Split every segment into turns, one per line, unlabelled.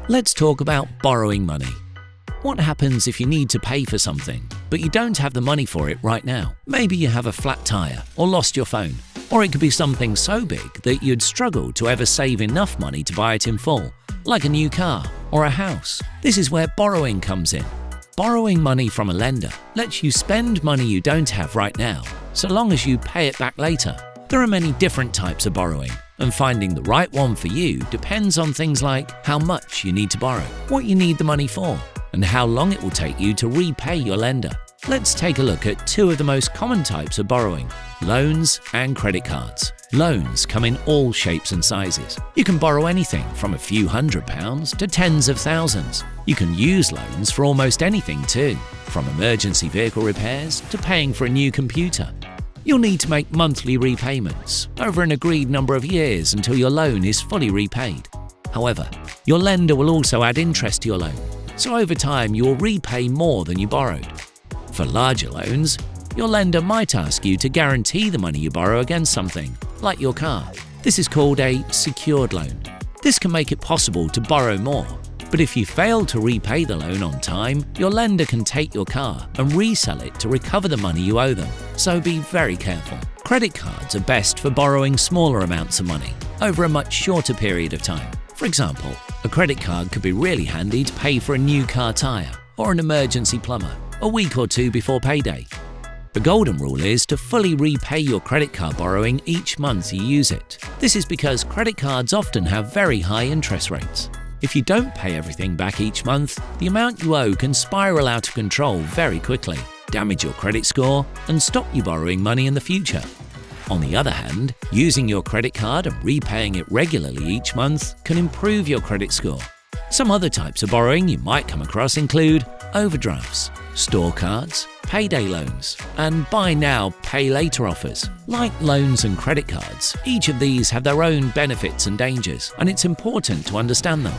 Let's talk about borrowing money. What happens if you need to pay for something, but you don't have the money for it right now? Maybe you have a flat tire or lost your phone. Or it could be something so big that you'd struggle to ever save enough money to buy it in full, like a new car or a house. This is where borrowing comes in. Borrowing money from a lender lets you spend money you don't have right now, so long as you pay it back later. There are many different types of borrowing, and finding the right one for you depends on things like how much you need to borrow, what you need the money for, and how long it will take you to repay your lender. Let's take a look at two of the most common types of borrowing: loans and credit cards. Loans come in all shapes and sizes. You can borrow anything from a few £100s to tens of thousands. You can use loans for almost anything too, from emergency vehicle repairs to paying for a new computer. You'll need to make monthly repayments over an agreed number of years until your loan is fully repaid. However, your lender will also add interest to your loan, so over time you will repay more than you borrowed. For larger loans, your lender might ask you to guarantee the money you borrow against something, like your car. This is called a secured loan. This can make it possible to borrow more, but if you fail to repay the loan on time, your lender can take your car and resell it to recover the money you owe them, so be very careful. Credit cards are best for borrowing smaller amounts of money over a much shorter period of time. For example, a credit card could be really handy to pay for a new car tire or an emergency plumber a week or two before payday. The golden rule is to fully repay your credit card borrowing each month you use it. This is because credit cards often have very high interest rates. If you don't pay everything back each month, the amount you owe can spiral out of control very quickly, damage your credit score, and stop you borrowing money in the future. On the other hand, using your credit card and repaying it regularly each month can improve your credit score. Some other types of borrowing you might come across include overdrafts, store cards, payday loans, and buy now, pay later offers. Like loans and credit cards, each of these have their own benefits and dangers, and it's important to understand them.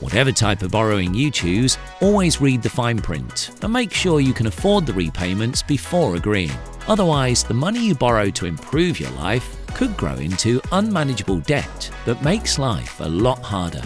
Whatever type of borrowing you choose, always read the fine print and make sure you can afford the repayments before agreeing. Otherwise, the money you borrow to improve your life could grow into unmanageable debt that makes life a lot harder.